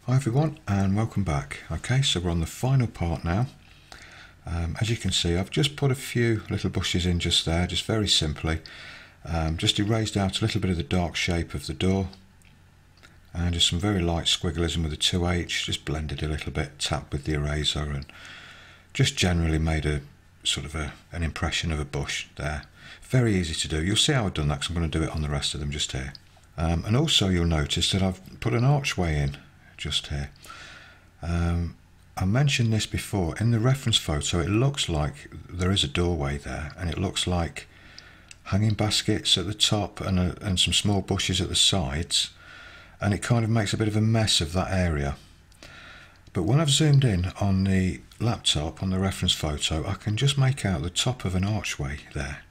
Hi everyone and welcome back. Okay, so we're on the final part now. As you can see, I've just put a few little bushes in just there, just very simply. Just erased out a little bit of the dark shape of the door and just some very light squigglism with the 2H, just blended a little bit, tapped with the eraser and just generally made a sort of an impression of a bush there. Very easy to do. You'll see how I've done that because I'm going to do it on the rest of them just here. And also you'll notice that I've put an archway in just here. I mentioned this before, in the reference photo it looks like there is a doorway there and it looks like hanging baskets at the top and some small bushes at the sides, and it kind of makes a bit of a mess of that area. But when I've zoomed in on the laptop on the reference photo, I can just make out the top of an archway there,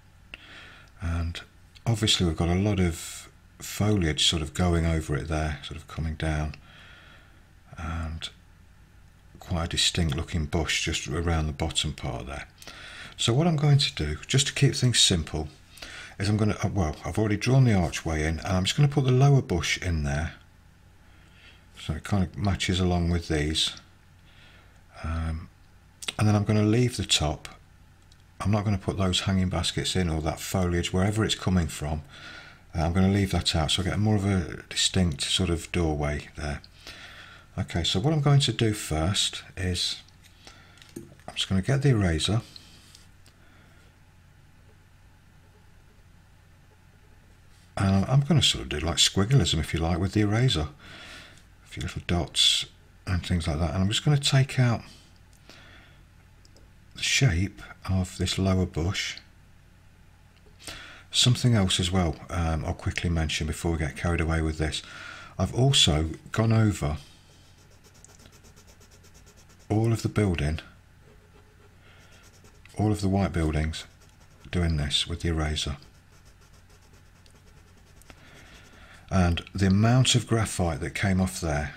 and obviously we've got a lot of foliage sort of going over it there, sort of coming down, and quite a distinct looking bush just around the bottom part there. So what I'm going to do, just to keep things simple, is I'm going to, well, I've already drawn the archway in and I'm just going to put the lower bush in there so it kind of matches along with these, and then I'm going to leave the top. I'm not going to put those hanging baskets in or that foliage wherever it's coming from. I'm going to leave that out so I get more of a distinct sort of doorway there. Okay, so what I'm going to do first is I'm just going to get the eraser and I'm going to sort of do like squigglism, if you like, with the eraser, a few little dots and things like that, and I'm just going to take out the shape of this lower bush. Something else as well I'll quickly mention before we get carried away with this. I've also gone over all of the building, all of the white buildings, doing this with the eraser. And the amount of graphite that came off there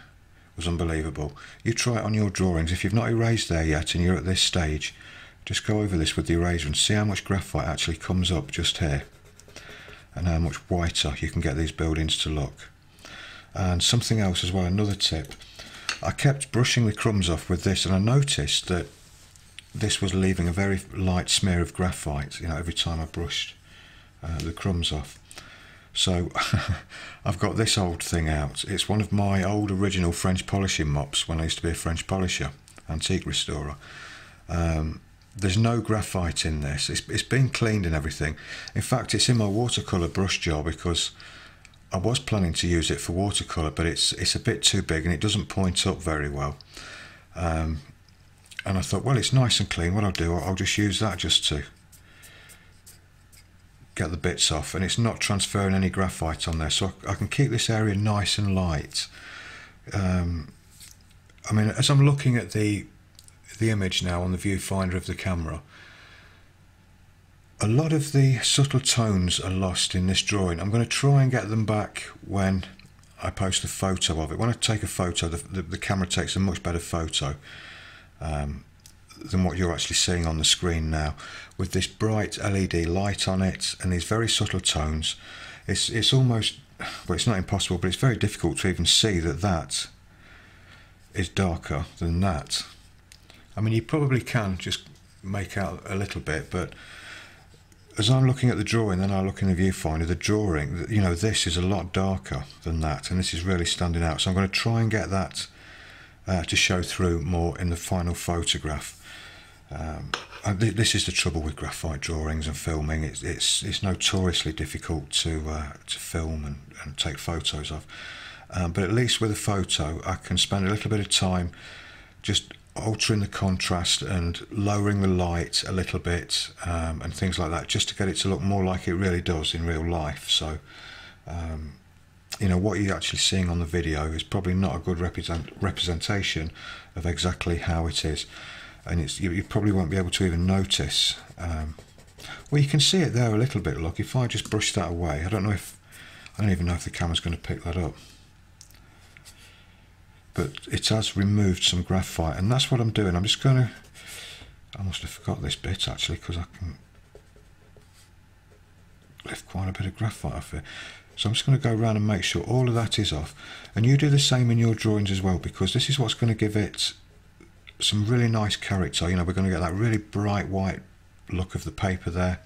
was unbelievable. You try it on your drawings. If you've not erased there yet and you're at this stage, just go over this with the eraser and see how much graphite actually comes up just here and how much whiter you can get these buildings to look. And something else as well, another tip, I kept brushing the crumbs off with this and I noticed that this was leaving a very light smear of graphite, you know, every time I brushed the crumbs off. So I've got this old thing out. It's one of my old original French polishing mops when I used to be a French polisher, antique restorer. There's no graphite in this. It's been cleaned and everything. In fact, it's in my watercolour brush jar because I was planning to use it for watercolour, but it's a bit too big and it doesn't point up very well. And I thought, well, it's nice and clean. What I'll do, I'll just use that just to get the bits off, and it's not transferring any graphite on there, so I can keep this area nice and light. I mean, as I'm looking at the image now on the viewfinder of the camera, a lot of the subtle tones are lost in this drawing. I'm going to try and get them back when I post a photo of it. When I take a photo, the camera takes a much better photo than what you're actually seeing on the screen now. With this bright LED light on it and these very subtle tones, it's almost, well, it's not impossible, but it's very difficult to even see that that is darker than that. I mean, you probably can just make out a little bit, but as I'm looking at the drawing, then I look in the viewfinder, the drawing, you know, this is a lot darker than that, and this is really standing out. So I'm going to try and get that to show through more in the final photograph. This is the trouble with graphite drawings and filming. It's notoriously difficult to film and take photos of. But at least with a photo, I can spend a little bit of time just altering the contrast and lowering the light a little bit, and things like that, just to get it to look more like it really does in real life. So you know, what you're actually seeing on the video is probably not a good representation of exactly how it is, and you probably won't be able to even notice. Well, you can see it there a little bit. Look, if I just brush that away, I don't even know if the camera's going to pick that up, but it has removed some graphite, and that's what I'm doing. I'm just going to, I must have forgot this bit actually, because I can lift quite a bit of graphite off it. So I'm just going to go around and make sure all of that is off, and you do the same in your drawings as well, because this is what's going to give it some really nice character. You know, we're going to get that really bright white look of the paper there.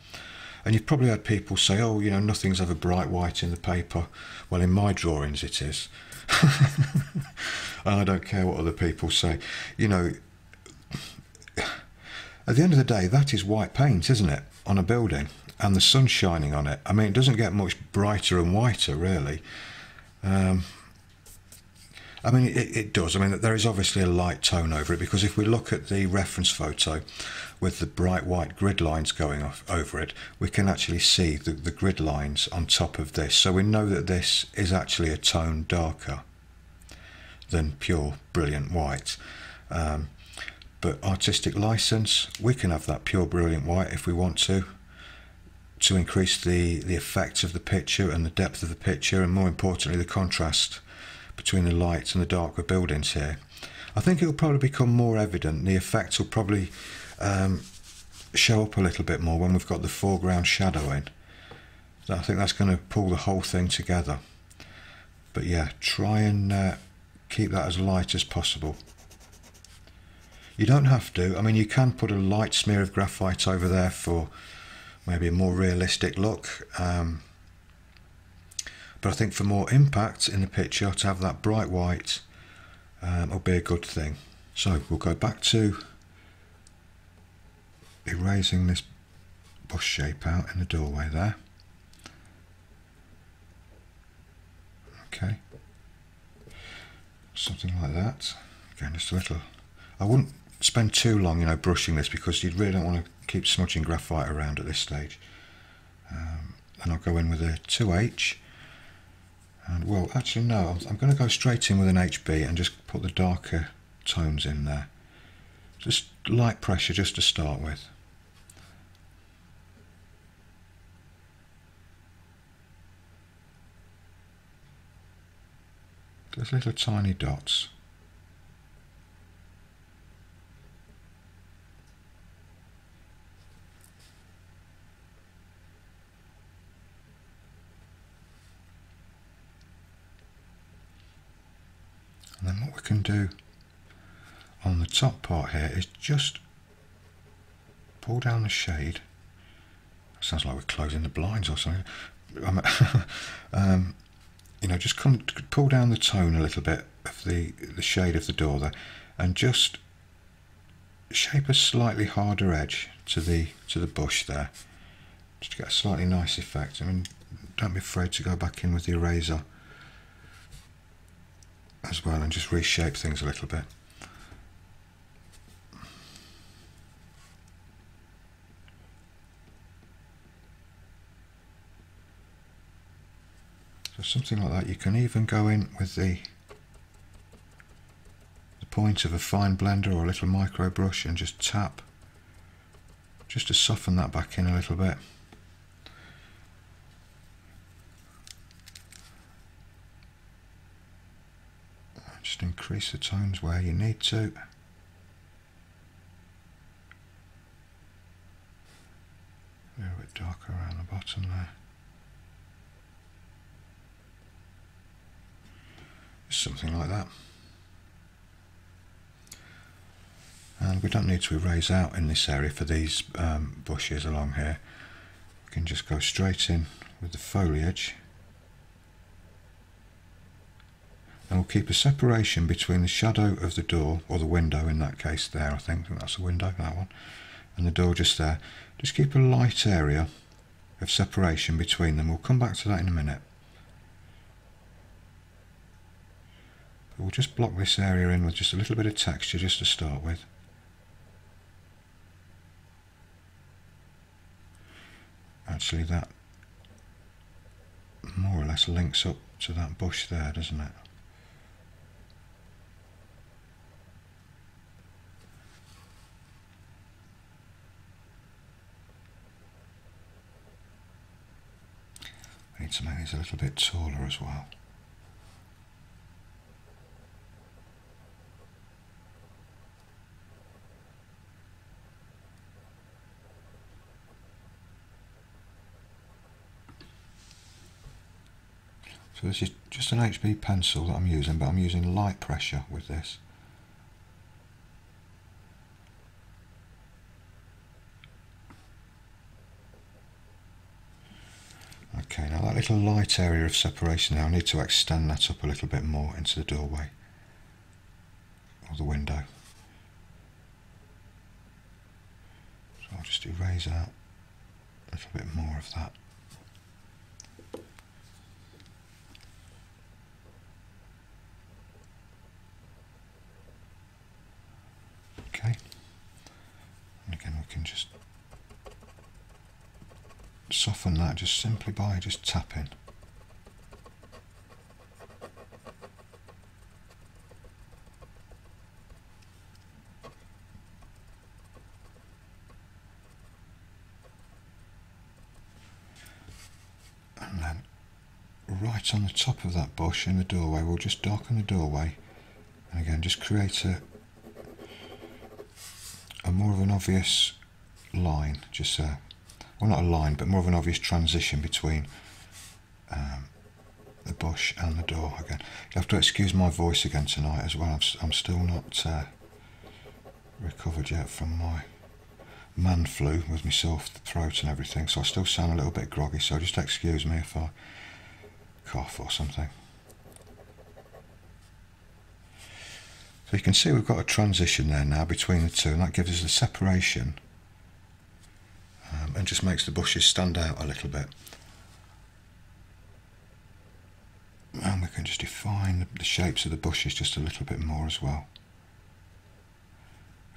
And you've probably had people say, oh, you know, nothing's ever bright white in the paper. Well, in my drawings it is. And I don't care what other people say. You know, at the end of the day, that is white paint, isn't it, on a building, and the sun's shining on it. I mean, it doesn't get much brighter and whiter, really. I mean, it does. I mean, there is obviously a light tone over it, because if we look at the reference photo with the bright white grid lines going off over it, we can actually see the grid lines on top of this. So we know that this is actually a tone darker than pure brilliant white. But artistic license, we can have that pure brilliant white if we want to increase the effect of the picture and the depth of the picture, and more importantly, the contrast between the light and the dark we're building here. I think it will probably become more evident. The effect will probably show up a little bit more when we've got the foreground shadow in. So I think that's going to pull the whole thing together. But yeah, try and keep that as light as possible. You don't have to. I mean, you can put a light smear of graphite over there for maybe a more realistic look. But I think for more impact in the picture, to have that bright white will be a good thing. So we'll go back to erasing this bush shape out in the doorway there. Okay, something like that. Again, just a little. I wouldn't spend too long, you know, brushing this, because you really don't want to keep smudging graphite around at this stage. And I'll go in with a 2H. And well, actually no, I'm going to go straight in with an HB and just put the darker tones in there. Just light pressure just to start with. Just little tiny dots. And then what we can do on the top part here is just pull down the shade. Sounds like we're closing the blinds or something. You know, just pull down the tone a little bit of the shade of the door there, and just shape a slightly harder edge to the bush there, just to get a slightly nice effect. I mean, don't be afraid to go back in with the eraser as well and just reshape things a little bit. So something like that. You can even go in with the point of a fine blender or a little micro brush and just tap, just to soften that back in a little bit. Just increase the tones where you need to. A little bit darker around the bottom there. Just something like that. And we don't need to erase out in this area for these bushes along here. We can just go straight in with the foliage. And we'll keep a separation between the shadow of the door, or the window in that case there, I think that's a window, that one, and the door just there. Just keep a light area of separation between them. We'll come back to that in a minute. But we'll just block this area in with just a little bit of texture just to start with. Actually, that more or less links up to that bush there, doesn't it? I need to make these a little bit taller as well. So this is just an HB pencil that I'm using, but I'm using light pressure with this. Okay, now that little light area of separation now, I need to extend that up a little bit more into the doorway or the window. So I'll just erase out a little bit more of that. Okay, and again we can just soften that just simply by just tapping. And then right on the top of that bush in the doorway, we'll just darken the doorway, and again just create a more of an obvious line, just well, not a line, but more of an obvious transition between the bush and the door. Again, you have to excuse my voice again tonight as well. I'm still not recovered yet from my man flu with my sore throat and everything, so I still sound a little bit groggy, so just excuse me if I cough or something. So you can see we've got a transition there now between the two, and that gives us the separation and just makes the bushes stand out a little bit. And we can just define the shapes of the bushes just a little bit more as well.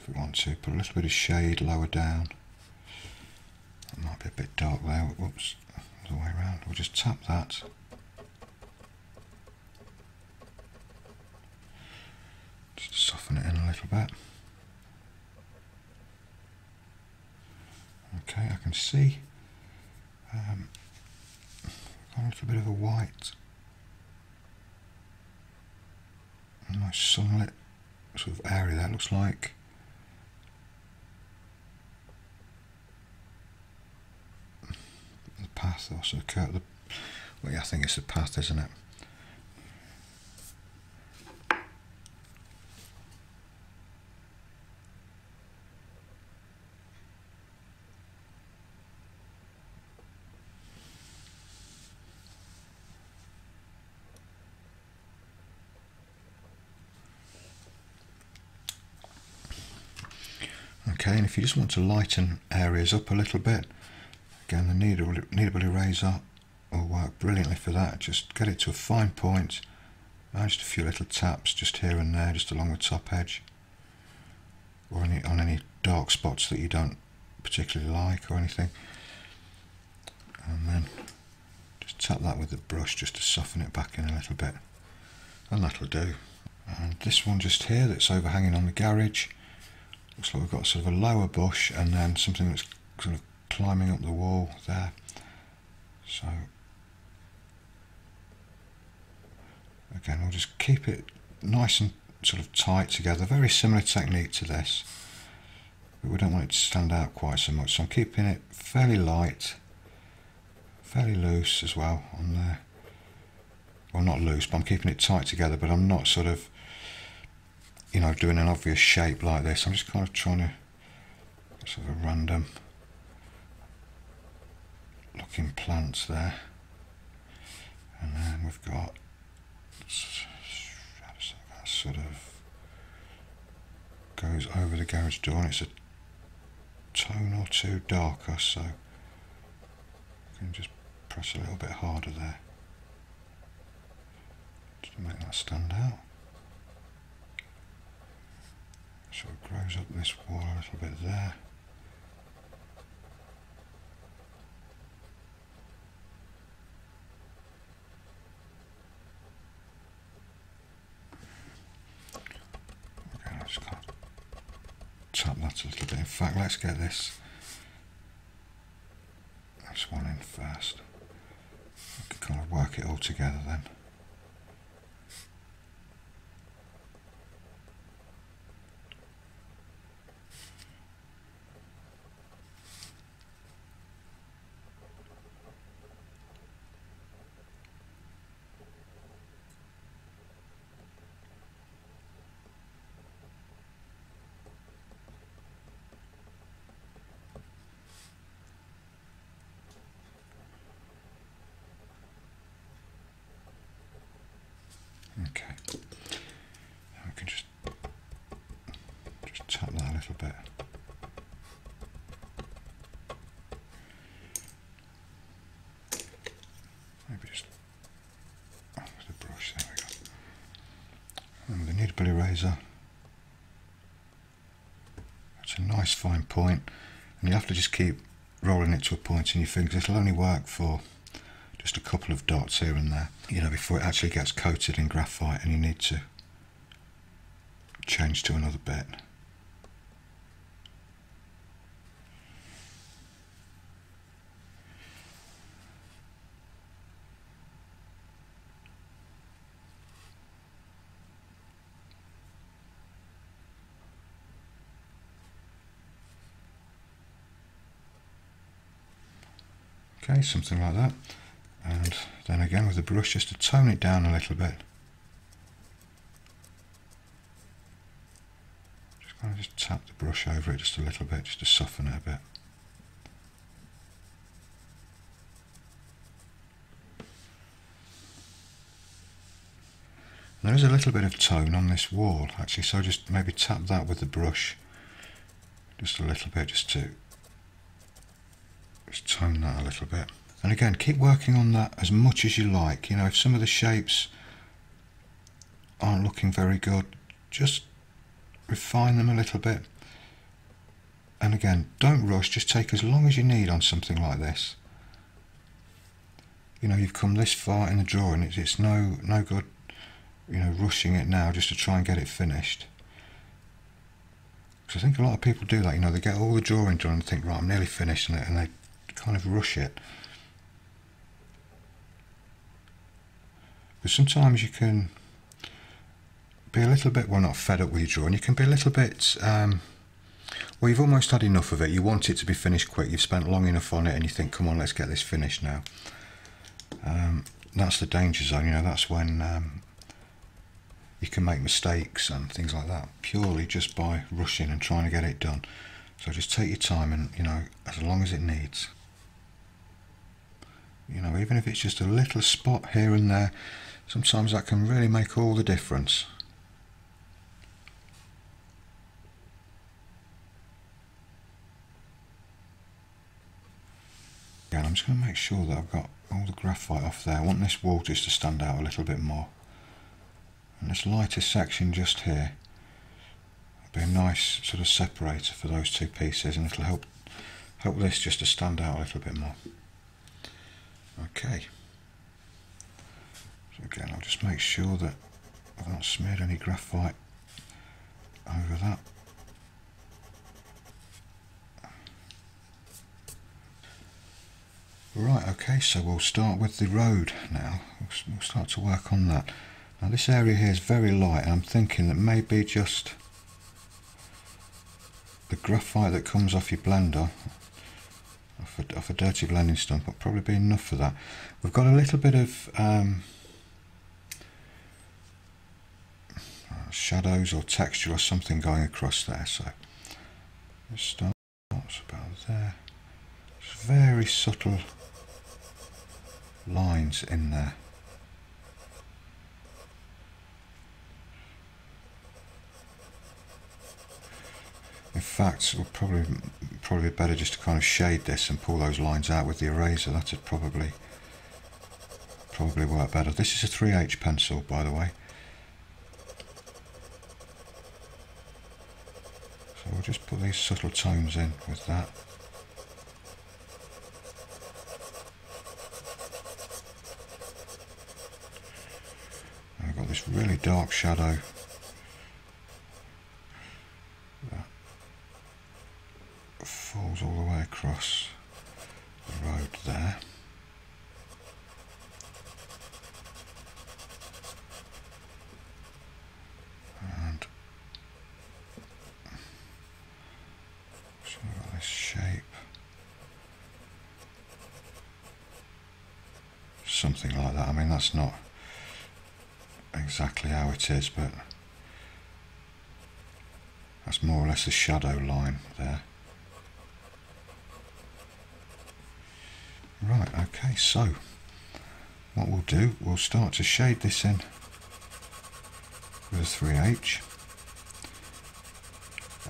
If we want to, put a little bit of shade lower down. That might be a bit dark there. Whoops, the other way around. We'll just tap that. Just soften it in a little bit. Okay, I can see got a little bit of a white, nice sunlit sort of area there. Looks like the path, or sort of well, yeah, I think it's the path, isn't it? Okay, and if you just want to lighten areas up a little bit, again the kneadable eraser will work brilliantly for that. Just get it to a fine point, and just a few little taps just here and there, just along the top edge, or on any dark spots that you don't particularly like or anything. And then just tap that with the brush just to soften it back in a little bit, and that'll do. And this one just here that's overhanging on the garage, looks like we've got sort of a lower bush and then something that's sort of climbing up the wall there. So again, we'll just keep it nice and sort of tight together. Very similar technique to this, but we don't want it to stand out quite so much. So I'm keeping it fairly light, fairly loose as well on there. Well, not loose, but I'm keeping it tight together, but I'm not sort of, you know, doing an obvious shape like this. I'm just kind of trying to sort of a random looking plants there. And then we've got that sort of goes over the garage door, and it's a tone or two darker, so I can just press a little bit harder there just to make that stand out. So it grows up this wall a little bit there. Okay, I just can't tap that a little bit. In fact, let's get this one in first. I can kind of work it all together then. And with a needle eraser, it's a nice fine point, and you have to just keep rolling it to a point in your fingers. It'll only work for just a couple of dots here and there, you know, before it actually gets coated in graphite and you need to change to another bit. Okay, something like that, and then again with the brush just to tone it down a little bit. Just kind of just tap the brush over it just a little bit, just to soften it a bit. And there is a little bit of tone on this wall actually, so just maybe tap that with the brush just a little bit, just to just tone that a little bit. And again, keep working on that as much as you like. You know, if some of the shapes aren't looking very good, just refine them a little bit. And again, don't rush, just take as long as you need on something like this. You know, you've come this far in the drawing, it's no good, you know, rushing it now just to try and get it finished. Because I think a lot of people do that, you know, they get all the drawing done and think, right, I'm nearly finished, and they kind of rush it. But sometimes you can be a little bit, well, not fed up with your drawing, you can be a little bit, well, you've almost had enough of it, you want it to be finished quick, you've spent long enough on it and you think, come on, let's get this finished now. That's the danger zone, you know, that's when you can make mistakes and things like that, purely just by rushing and trying to get it done. So just take your time, and, you know, as long as it needs. You know, even if it's just a little spot here and there, sometimes that can really make all the difference. Again, I'm just going to make sure that I've got all the graphite off there. I want this wall just to stand out a little bit more. And this lighter section just here will be a nice sort of separator for those two pieces, and it'll help this just to stand out a little bit more. Okay, so again, I'll just make sure that I've not smeared any graphite over that. Right, okay, so we'll start with the road now. We'll start to work on that. Now this area here is very light, and I'm thinking that maybe just the graphite that comes off your blender, off a dirty blending stump, will probably be enough for that. We've got a little bit of shadows or texture or something going across there, so let's start about there. Just very subtle lines in there. In fact, it would probably be better just to kind of shade this and pull those lines out with the eraser. That would probably work better. This is a 3H pencil, by the way. So we'll just put these subtle tones in with that. And we've got this really dark shadow that falls all the way across the road there. And so we've got this shape, something like that. I mean, that's not exactly how it is, but that's more or less the shadow line there. Right, okay, so what we'll do, we'll start to shade this in with a 3H,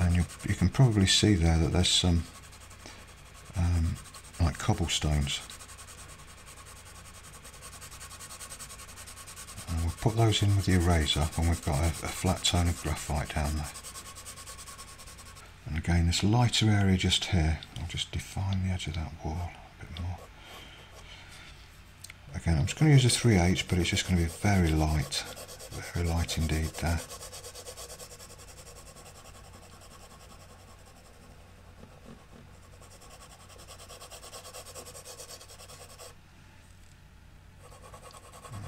and you can probably see there that there's some like cobblestones. And we'll put those in with the eraser when we've got a flat tone of graphite down there. And again, this lighter area just here, I'll just define the edge of that wall a bit more. Again, I'm just going to use a 3/8, but it's just going to be very light indeed there.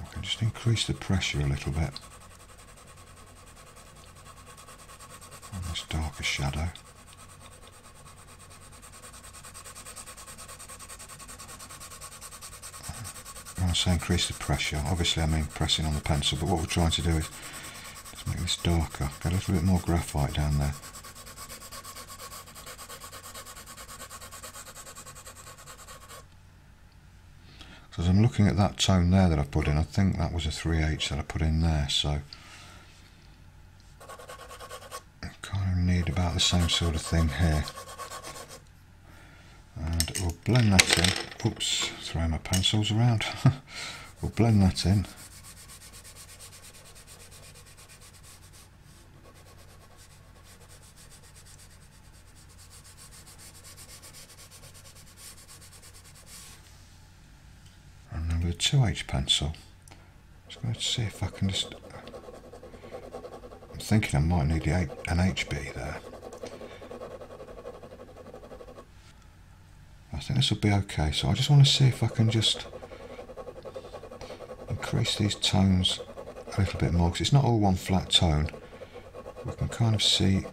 I can just increase the pressure a little bit on this darker shadow. When I say increase the pressure, obviously I mean pressing on the pencil, but what we're trying to do is just make this darker, get a little bit more graphite down there. So as I'm looking at that tone there that I put in, I think that was a 3/8 that I put in there, so I kind of need about the same sort of thing here. And we'll blend that in. Oops, throwing my pencils around. We'll blend that in. And then with a 2H pencil, just going to see if I can just... I'm thinking I might need an HB there. I think this will be okay, so I just want to see if I can just increase these tones a little bit more, because it's not all one flat tone. We can kind of see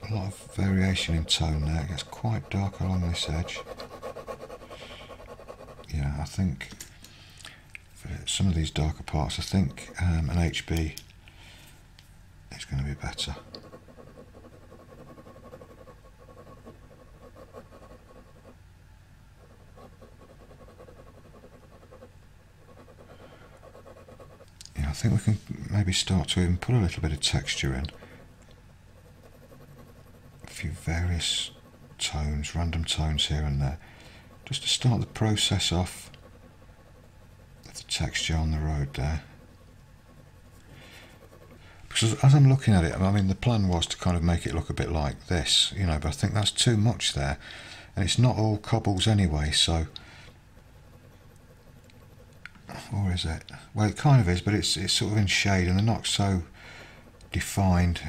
a lot of variation in tone there. It gets quite dark along this edge. Yeah, I think for some of these darker parts, I think an HB is going to be better. I think we can maybe start to even put a little bit of texture in. A few various tones, random tones here and there, just to start the process off of the texture on the road there. Because as I'm looking at it, I mean, the plan was to kind of make it look a bit like this, you know, but I think that's too much there, and it's not all cobbles anyway, so... Or is it? Well, it kind of is, but it's sort of in shade, and they're not so defined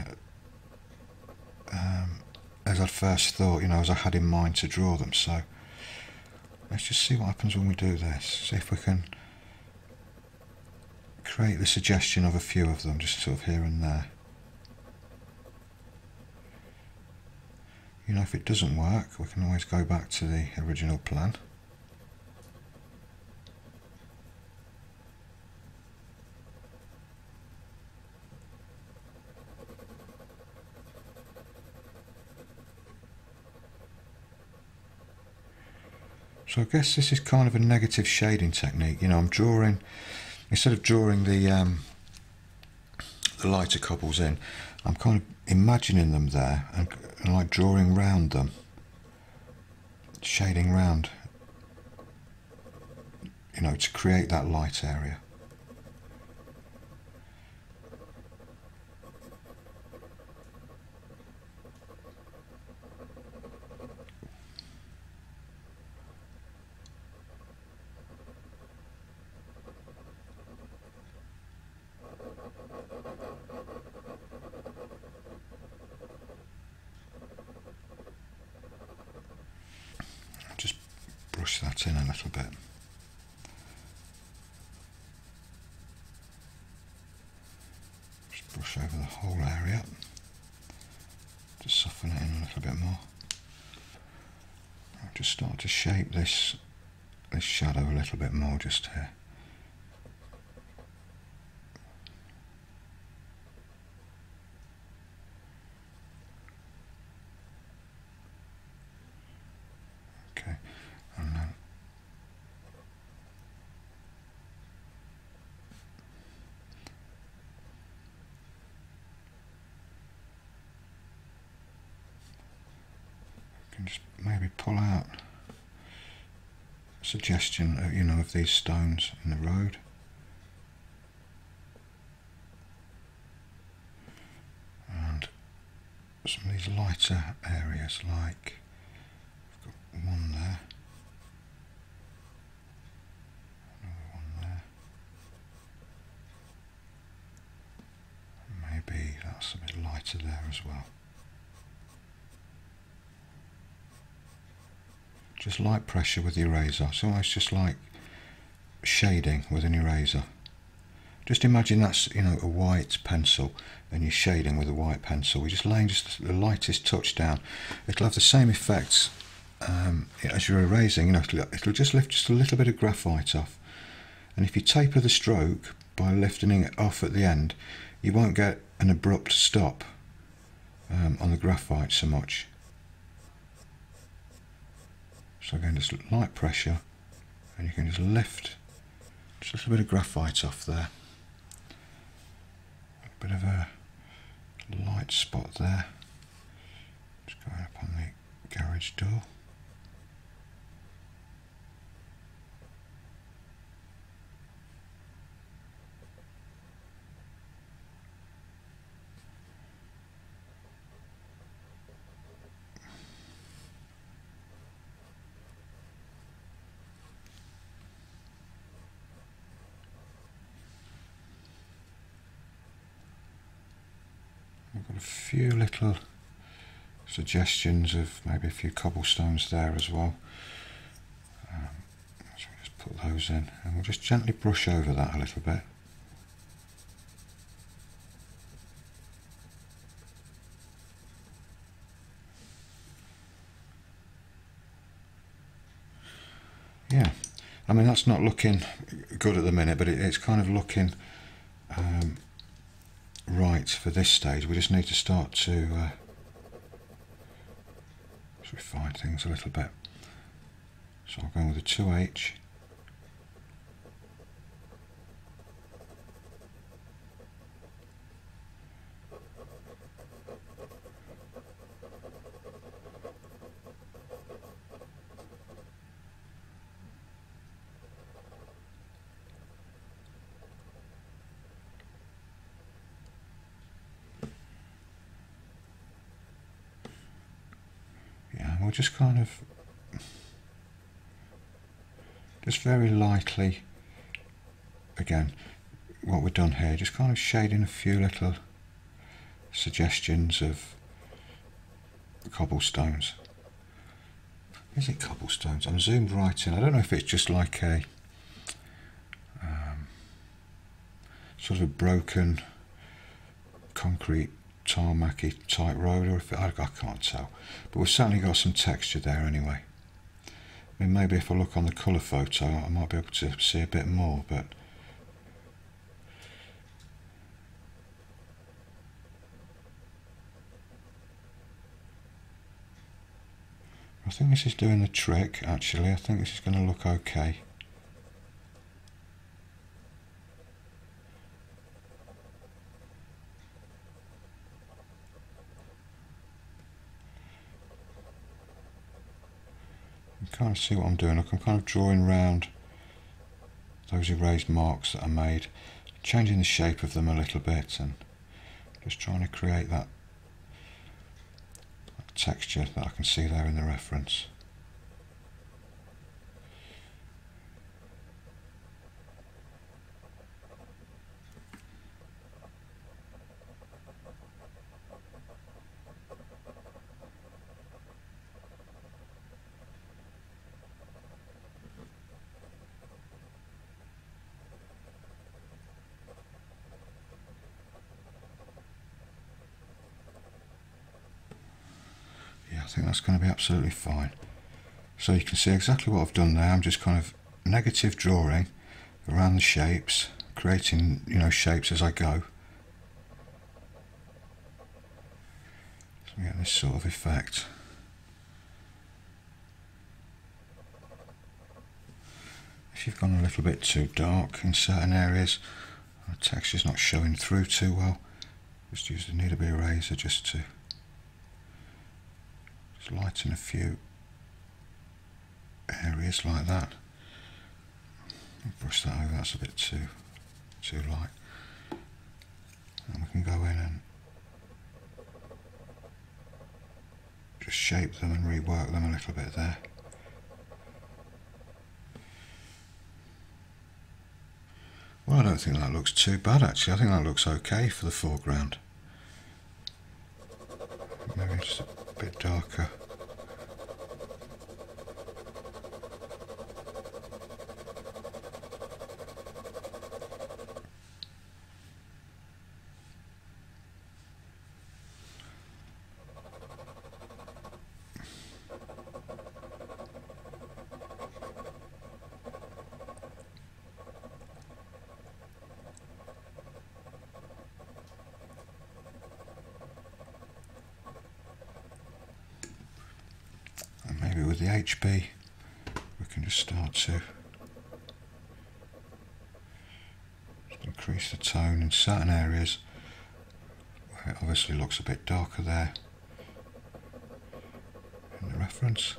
as I'd first thought, you know, as I had in mind to draw them. So let's just see what happens when we do this. See if we can create the suggestion of a few of them, just sort of here and there. You know, if it doesn't work, we can always go back to the original plan. So I guess this is kind of a negative shading technique. You know, I'm drawing, instead of drawing the lighter cobbles in, I'm kind of imagining them there and like drawing round them, shading round, you know, to create that light area. Just brush that in a little bit. Just brush over the whole area to soften it in a little bit more. I'll just start to shape this shadow a little bit more just here. Okay, and then I can just maybe pull out a suggestion of, you know, of these stones in the road. some of these lighter areas, like I've got one there, another one there, maybe that's a bit lighter there as well. Just light pressure with the eraser. It's almost just like shading with an eraser. Just imagine that's, you know, a white pencil and you're shading with a white pencil. We're just laying just the lightest touch down. It'll have the same effects as you're erasing. You know, it'll just lift just a little bit of graphite off. And if you taper the stroke by lifting it off at the end, you won't get an abrupt stop on the graphite so much. So again, just light pressure, and you can just lift just a little bit of graphite off there. A bit of a light spot there. Just going up on the garage door. We've got a few little suggestions of maybe a few cobblestones there as well. So we'll just put those in and we'll just gently brush over that a little bit. Yeah, I mean that's not looking good at the minute, but it's kind of looking right for this stage. We just need to start to refine things a little bit. So I'm going with a 2H. We'll just kind of, just very lightly, again, what we've done here, just kind of shading a few little suggestions of cobblestones. Is it cobblestones? I'm zoomed right in. I don't know if it's just like a sort of a broken concrete tarmacy type road, or if I can't tell, but we've certainly got some texture there anyway. I mean, maybe if I look on the colour photo I might be able to see a bit more, but I think this is doing the trick actually. I think this is going to look okay. Kind of see what I'm doing. I'm kind of drawing round those erased marks that I made, changing the shape of them a little bit and just trying to create that texture that I can see there in the reference. I think that's going to be absolutely fine. So you can see exactly what I've done there. I'm just kind of negative drawing around the shapes, creating, you know, shapes as I go. So we get this sort of effect. If you've gone a little bit too dark in certain areas, the texture's not showing through too well, just use the needle-bee eraser just to lighten a few areas like that. Brush that over, that's a bit too light. And we can go in and just shape them and rework them a little bit there. Well, I don't think that looks too bad actually. I think that looks okay for the foreground. Maybe just a bit darker. Maybe with the HB we can just start to increase the tone in certain areas where it obviously looks a bit darker there in the reference.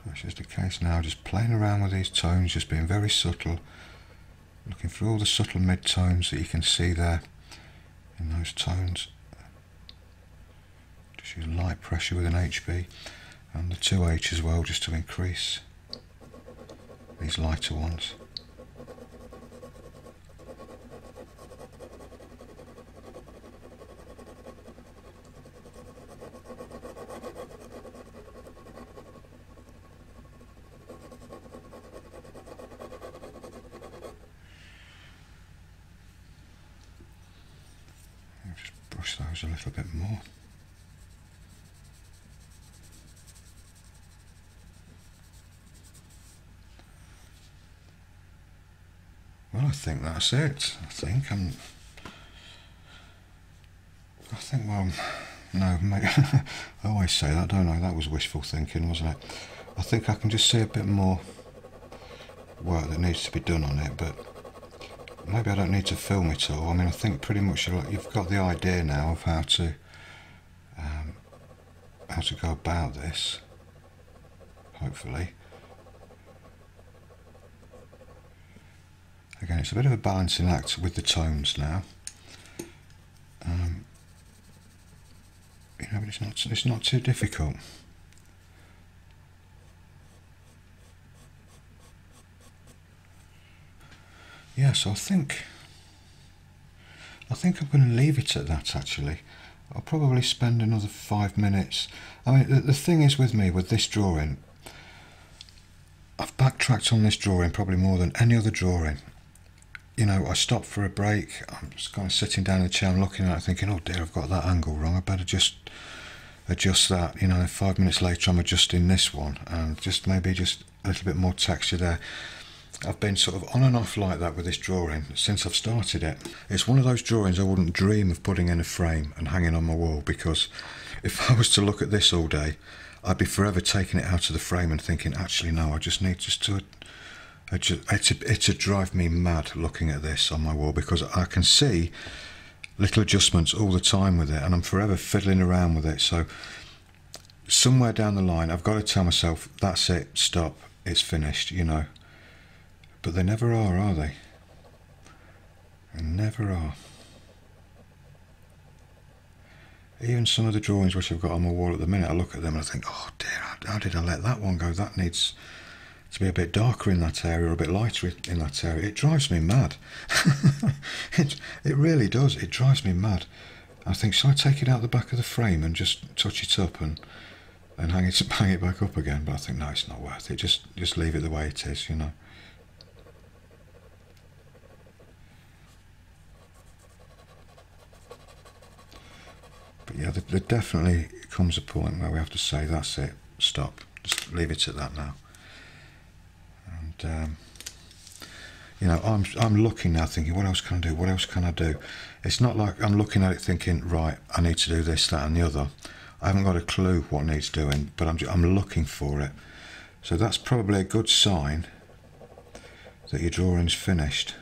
It's just a case now just playing around with these tones, just being very subtle, looking for all the subtle mid-tones that you can see there in those tones. Just use light pressure with an HB and the 2H as well, just to increase these lighter ones. Just brush those a little bit more. Well, I think that's it. I think, well, no, maybe I always say that, don't I? That was wishful thinking, wasn't it? I think I can just see a bit more work that needs to be done on it, but maybe I don't need to film it all. I mean, I think pretty much you've got the idea now of how to go about this, hopefully. Again, it's a bit of a balancing act with the tones now. You know, but it's not too difficult. Yeah, so I think I'm going to leave it at that actually. I'll probably spend another 5 minutes. I mean, the thing is with me, with this drawing, I've backtracked on this drawing probably more than any other drawing. You know, I stopped for a break, I'm just kind of sitting down in the chair, I'm looking at it thinking, oh dear, I've got that angle wrong, I better just adjust that. You know, 5 minutes later I'm adjusting this one, and maybe just a little bit more texture there. I've been sort of on and off like that with this drawing since I've started it. It's one of those drawings I wouldn't dream of putting in a frame and hanging on my wall, because if I was to look at this all day, I'd be forever taking it out of the frame and thinking, actually no, I just need to it'd drive me mad looking at this on my wall, because I can see little adjustments all the time with it and I'm forever fiddling around with it. So somewhere down the line I've got to tell myself, that's it, stop, it's finished, you know. But they never are they? They never are. Even some of the drawings which I've got on my wall at the minute, I look at them and I think, oh dear, how did I let that one go? That needs to be a bit darker in that area or a bit lighter in that area. It drives me mad. it really does. It drives me mad. I think, shall I take it out the back of the frame and just touch it up and hang it back up again? But I think, no, it's not worth it. Just leave it the way it is, you know. But yeah, there definitely comes a point where we have to say, that's it, stop, just leave it at that now. And you know, I'm looking now thinking, what else can I do, what else can I do? It's not like I'm looking at it thinking, right, I need to do this, that and the other. I haven't got a clue what needs doing, but I'm looking for it. So that's probably a good sign that your drawing's finished.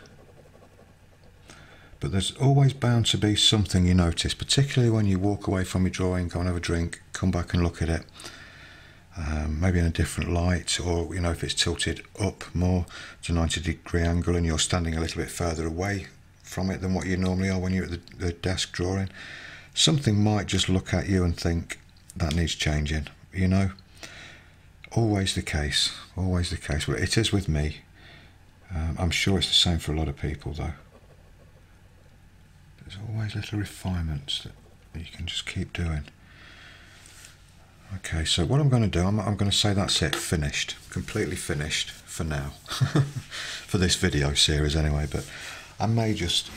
but there's always bound to be something you notice, particularly when you walk away from your drawing, go and have a drink, come back and look at it, maybe in a different light, or if it's tilted up more to 90-degree angle and you're standing a little bit further away from it than what you normally are when you're at the desk drawing. Something might just look at you and think that needs changing, Always the case, always the case. Well, it is with me. I'm sure it's the same for a lot of people though. There's always little refinements that you can just keep doing. Okay, so what I'm going to do, I'm going to say that's it, finished, completely finished for now, for this video series anyway, but I may just,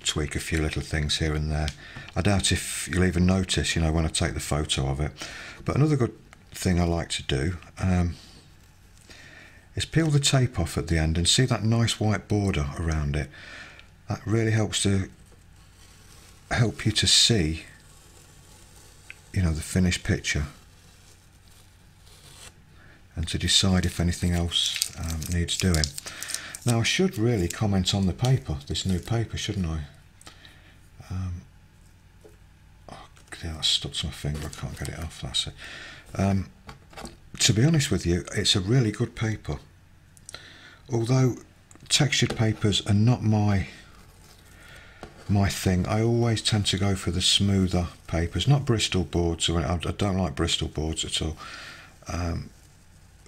tweak a few little things here and there. I doubt if you'll even notice, when I take the photo of it. But another good thing I like to do is peel the tape off at the end and see that nice white border around it. That really helps you to see, the finished picture, and to decide if anything else needs doing. Now I should really comment on the paper, this new paper, shouldn't I? Yeah, that stuck to my finger, I can't get it off, that's it. To be honest with you, it's a really good paper. Although textured papers are not my thing, I always tend to go for the smoother papers, not Bristol boards, or I don't like Bristol boards at all.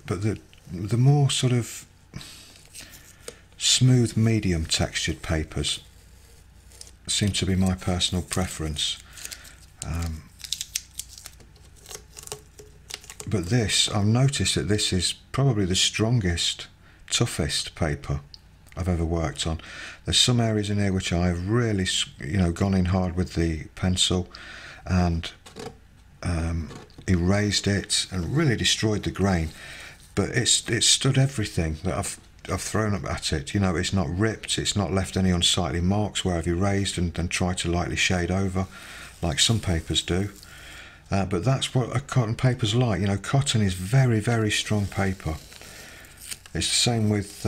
But the more sort of smooth medium textured papers seem to be my personal preference. But this, I've noticed that this is probably the strongest, toughest paper I've ever worked on. There's some areas in here which I've really, gone in hard with the pencil and erased it and really destroyed the grain. But it's stood everything that I've thrown up at it. It's not ripped, it's not left any unsightly marks where I've erased and then tried to lightly shade over, like some papers do. But that's what a cotton paper's like. Cotton is very, very strong paper. It's the same with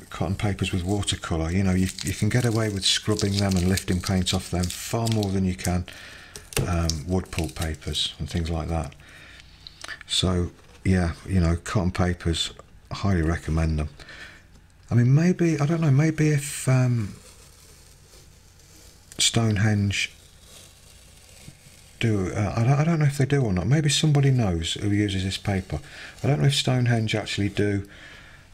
cotton papers with watercolour. You can get away with scrubbing them and lifting paint off them far more than you can wood pulp papers and things like that. So yeah, cotton papers, I highly recommend them. I mean, maybe, I don't know, maybe if Stonehenge do, I don't know if they do or not, maybe somebody knows who uses this paper. I don't know if Stonehenge actually do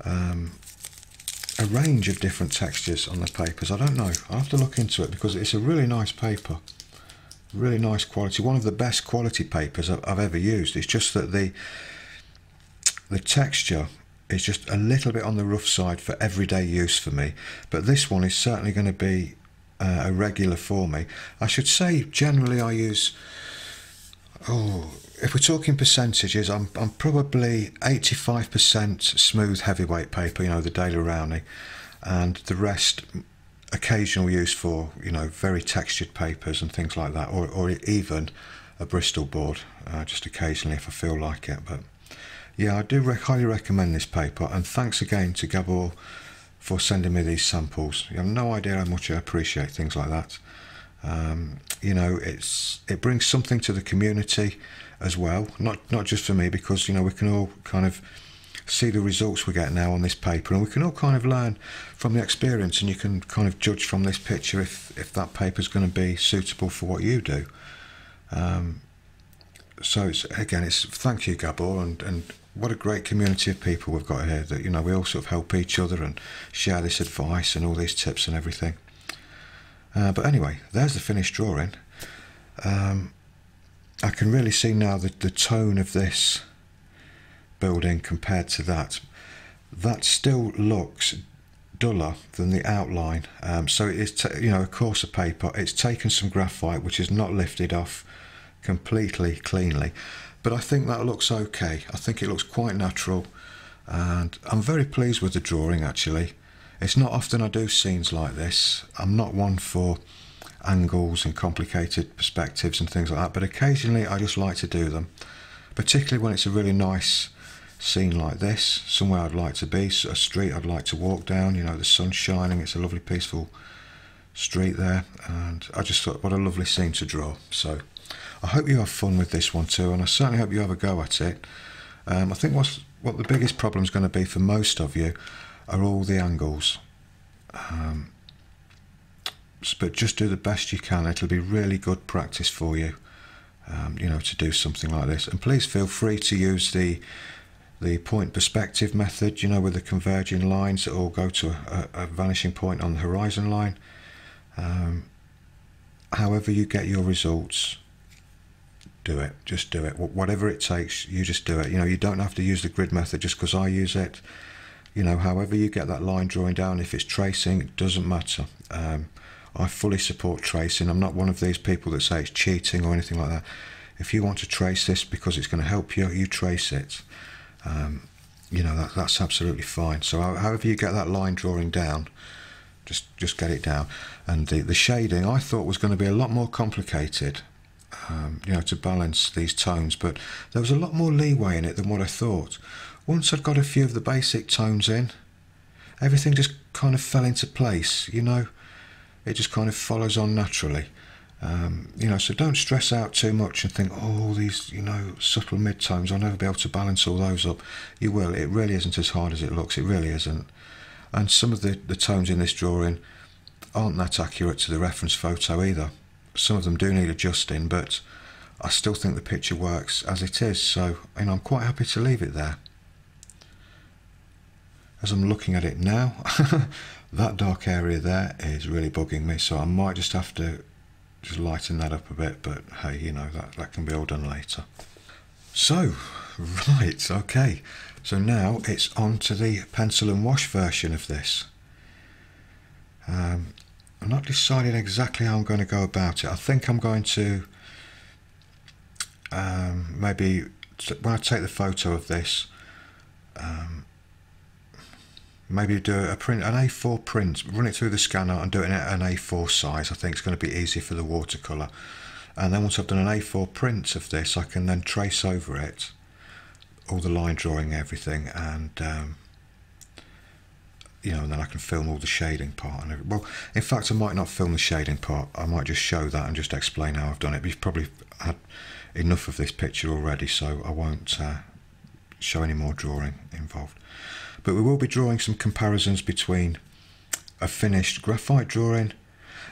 a range of different textures on the papers. I don't know, I'll have to look into it, because it's a really nice paper, really nice quality, one of the best quality papers I've ever used. It's just that the texture is just a little bit on the rough side for everyday use for me, but this one is certainly going to be a regular for me. I should say generally I use, if we're talking percentages, I'm probably 85% smooth heavyweight paper, the Daily Rowney, and the rest occasional use for very textured papers and things like that, or even a Bristol board, just occasionally if I feel like it. But yeah, I do highly recommend this paper, and thanks again to Gabor for sending me these samples. You have no idea how much I appreciate things like that. It brings something to the community as well, not just for me, because we can all kind of see the results we get now on this paper, and we can all kind of learn from the experience, and you can kind of judge from this picture if that paper is going to be suitable for what you do. So it's thank you, Gabor, and what a great community of people we've got here, that we all sort of help each other and share this advice and all these tips and everything. But anyway, there's the finished drawing. I can really see now the tone of this building compared to that. That still looks duller than the outline. So it is, a coarser paper. It's taken some graphite, which is not lifted off completely cleanly, but I think that looks okay. I think it looks quite natural, and I'm very pleased with the drawing actually. It's not often I do scenes like this. I'm not one for angles and complicated perspectives and things like that, but occasionally I just like to do them, particularly when it's a really nice scene like this, somewhere I'd like to be, a street I'd like to walk down, the sun's shining, it's a lovely peaceful street there, and I just thought what a lovely scene to draw. So I hope you have fun with this one too, and I certainly hope you have a go at it. I think what the biggest problem is going to be for most of you are all the angles. But just do the best you can. It'll be really good practice for you, you know, to do something like this. And please feel free to use the point perspective method, you know, with the converging lines that all go to a vanishing point on the horizon line. However you get your results, do it. Just do it. Whatever it takes, you just do it. You know, you don't have to use the grid method just because I use it. You know, however you get that line drawing down, if it's tracing, it doesn't matter. I fully support tracing. I'm not one of these people that say it's cheating or anything like that. If you want to trace this because it's going to help you, you trace it. You know, that's absolutely fine. So however you get that line drawing down, just get it down. And the shading I thought was going to be a lot more complicated, you know, to balance these tones, but there was a lot more leeway in it than what I thought. Once I'd got a few of the basic tones in, everything just kind of fell into place, you know. It just kind of follows on naturally. You know, so don't stress out too much and think, oh, these, you know, subtle mid-tones, I'll never be able to balance all those up. You will. It really isn't as hard as it looks. It really isn't. And some of the tones in this drawing aren't that accurate to the reference photo either. Some of them do need adjusting, but I still think the picture works as it is, so, you know, I'm quite happy to leave it there. As I'm looking at it now, that dark area there is really bugging me, so I might just have to just lighten that up a bit, but hey, you know, that can be all done later. So, right, okay, so now it's on to the pencil and wash version of this. I'm not deciding exactly how I'm going to go about it. I think I'm going to maybe when I take the photo of this, maybe do an A4 print, run it through the scanner and do it in an A4 size. I think it's going to be easier for the watercolour. And then once I've done an A4 print of this, I can then trace over it all the line drawing, everything, and you know, and then I can film all the shading part. And well, in fact, I might not film the shading part. I might just show that and just explain how I've done it. But you've probably had enough of this picture already, so I won't show any more drawing involved. But we will be drawing some comparisons between a finished graphite drawing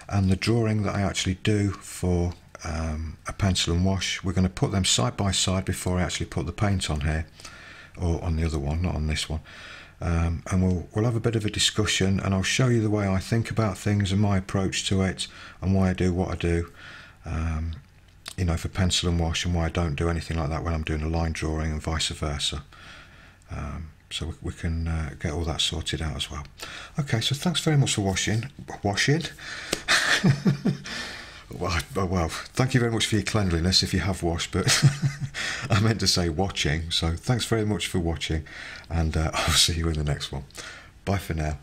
and the drawing that I actually do for a pencil and wash. We're going to put them side by side before I actually put the paint on here, or on the other one, not on this one. And we'll have a bit of a discussion, and I'll show you the way I think about things and my approach to it, and why I do what I do, you know, for pencil and wash, and why I don't do anything like that when I'm doing a line drawing, and vice versa. So we can get all that sorted out as well. Okay, so thanks very much for washing. Well, thank you very much for your cleanliness if you have washed, but I meant to say watching. So thanks very much for watching, and I'll see you in the next one. Bye for now.